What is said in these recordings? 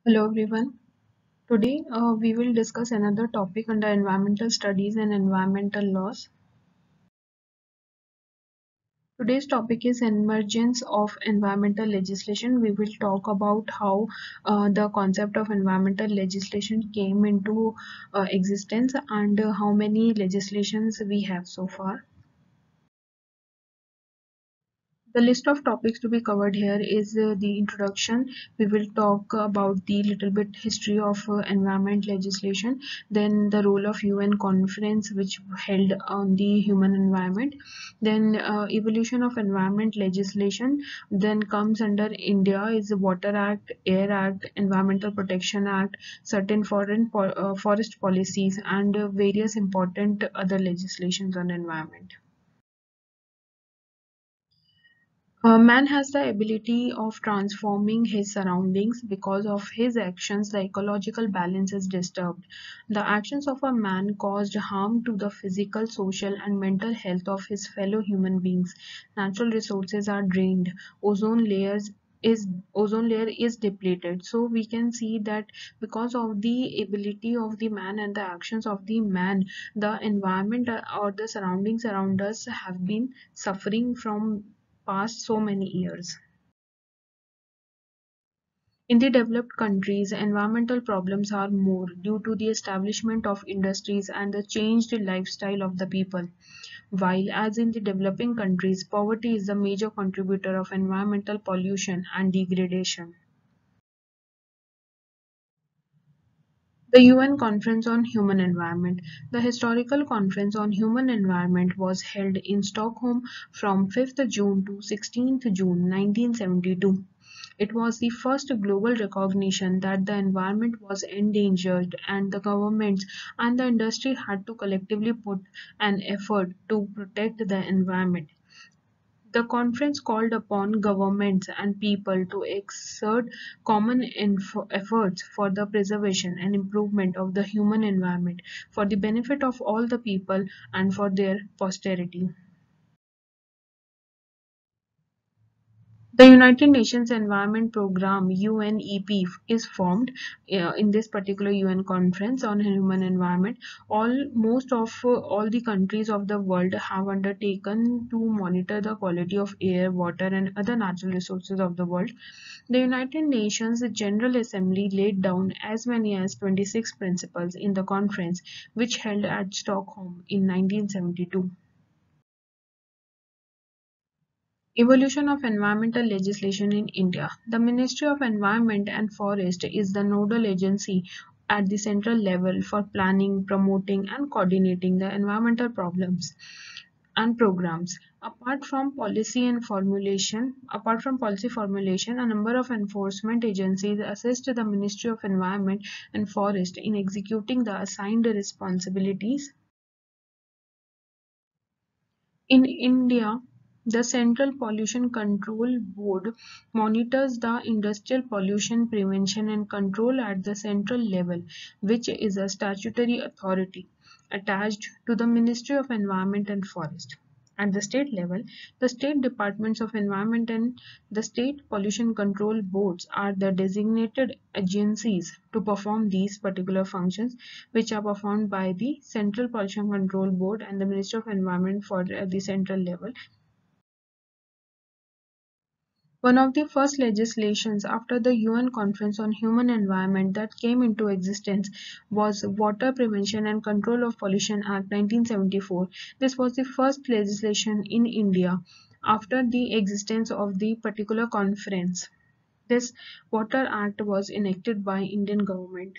Hello everyone. Today we will discuss another topic under environmental studies and environmental laws. Today's topic is emergence of environmental legislation. We will talk about how the concept of environmental legislation came into existence and how many legislations we have so far. The list of topics to be covered here is the introduction. We will talk about the little bit history of environment legislation, then the role of UN conference which held on the human environment, then evolution of environment legislation, then comes under India is the Water Act, Air Act, Environmental Protection Act, certain forest policies and various important other legislations on environment. Man has the ability of transforming his surroundings. Because of his actions, the ecological balance is disturbed. The actions of a man caused harm to the physical, social, and mental health of his fellow human beings. Natural resources are drained. Ozone layer is depleted. So we can see that because of the ability of the man and the actions of the man, the environment or the surroundings around us have been suffering from past so many years. In the developed countries, environmental problems are more due to the establishment of industries and the changed lifestyle of the people. While, as in the developing countries, poverty is the major contributor of environmental pollution and degradation. The UN Conference on Human Environment. The historical Conference on Human Environment was held in Stockholm from 5th June to 16th June 1972. It was the first global recognition that the environment was endangered and the governments and the industry had to collectively put an effort to protect the environment. The conference called upon governments and people to exert common efforts for the preservation and improvement of the human environment for the benefit of all the people and for their posterity. The United Nations Environment Programme (UNEP) is formed in this particular UN conference on human environment. All the countries of the world have undertaken to monitor the quality of air, water, and other natural resources of the world. The United Nations General Assembly laid down as many as 26 principles in the conference, which held at Stockholm in 1972. Evolution of environmental legislation in India. The Ministry of Environment and Forest is the nodal agency at the central level for planning, promoting, and coordinating the environmental problems and programs. Apart from policy formulation, a number of enforcement agencies assist the Ministry of Environment and Forest in executing the assigned responsibilities. In India, the Central Pollution Control Board monitors the industrial pollution prevention and control at the central level, which is a statutory authority attached to the Ministry of Environment and Forest. At the state level, the state departments of environment and the state pollution control boards are the designated agencies to perform these particular functions, which are performed by the Central Pollution Control Board and the Ministry of Environment for at the central level. One of the first legislations after the UN Conference on Human Environment that came into existence was Water Prevention and Control of Pollution Act 1974. This was the first legislation in India after the existence of the particular conference. This Water Act was enacted by Indian government.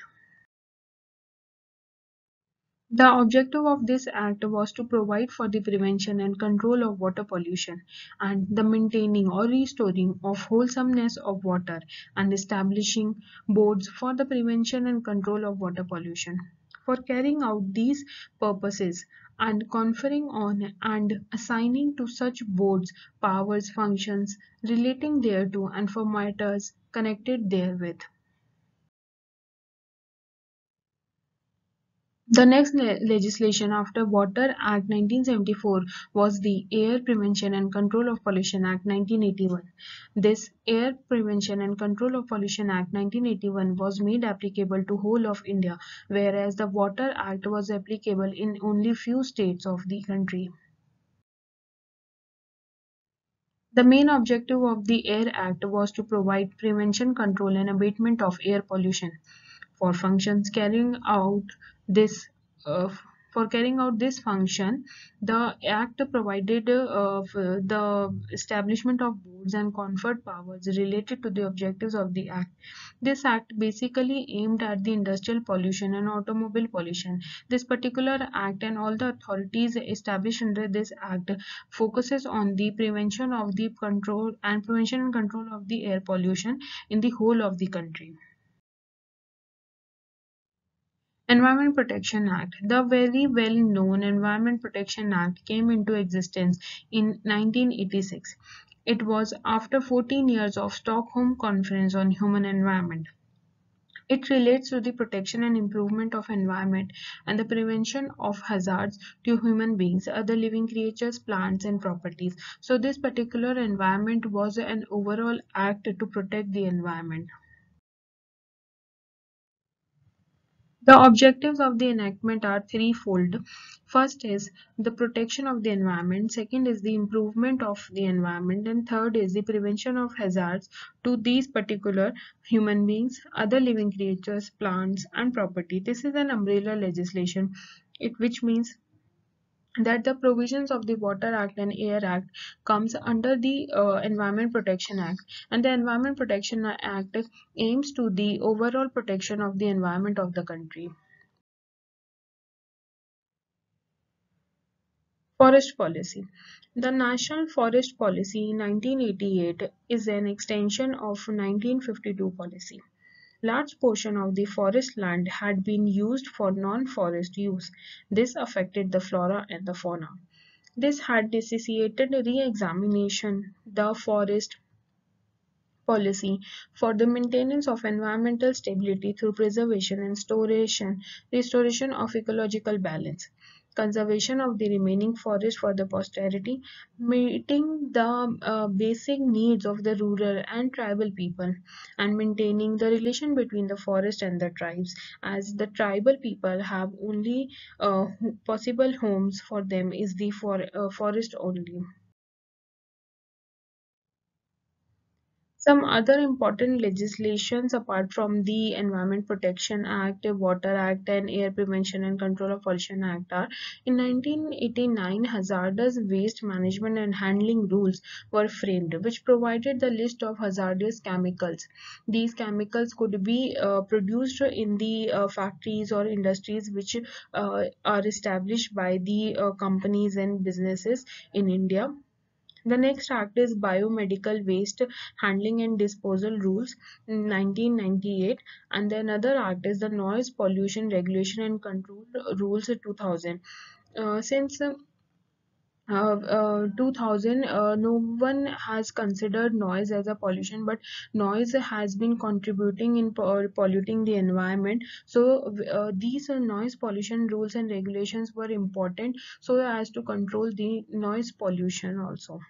The objective of this act was to provide for the prevention and control of water pollution and the maintaining or restoring of wholesomeness of water and establishing boards for the prevention and control of water pollution. For carrying out these purposes and conferring on and assigning to such boards powers, functions relating thereto and for matters connected therewith. The next legislation after Water Act 1974 was the Air Prevention and Control of Pollution Act 1981. This Air Prevention and Control of Pollution Act 1981 was made applicable to whole of India, whereas the Water Act was applicable in only few states of the country. The main objective of the Air Act was to provide prevention, control, and abatement of air pollution. For functions carrying out this uh, for carrying out this function, the Act provided the establishment of boards and conferred powers related to the objectives of the Act. This Act basically aimed at the industrial pollution and automobile pollution. This particular Act and all the authorities established under this Act focuses on the prevention and control of the air pollution in the whole of the country. Environment Protection Act. The very well known Environment Protection Act came into existence in 1986. It was after 14 years of Stockholm Conference on Human Environment. It relates to the protection and improvement of environment and the prevention of hazards to human beings, other living creatures, plants and properties. So this particular environment was an overall act to protect the environment. The objectives of the enactment are threefold. First is the protection of the environment, second is the improvement of the environment, and third is the prevention of hazards to these particular human beings, other living creatures, plants, and property. This is an umbrella legislation, which means that the provisions of the Water Act and Air Act comes under the Environment Protection Act, and the Environment Protection Act aims to the overall protection of the environment of the country. Forest Policy. The National Forest Policy in 1988 is an extension of 1952 policy. Large portion of the forest land had been used for non-forest use. This affected the flora and the fauna. This had necessitated re-examination the forest policy for the maintenance of environmental stability through preservation and restoration of ecological balance, conservation of the remaining forest for the posterity, meeting the basic needs of the rural and tribal people, and maintaining the relation between the forest and the tribes, as the tribal people have only possible homes for them is the forest only. Some other important legislations apart from the Environment Protection Act, Water Act, and Air Prevention and Control of Pollution Act are in 1989 hazardous waste management and handling rules were framed, which provided the list of hazardous chemicals. These chemicals could be produced in the factories or industries which are established by the companies and businesses in India. The next act is Biomedical Waste Handling and Disposal Rules 1998, and the another act is the Noise Pollution Regulation and Control Rules 2000. Since 2000, no one has considered noise as a pollution, but noise has been contributing in polluting the environment. So these noise pollution rules and regulations were important so as to control the noise pollution also.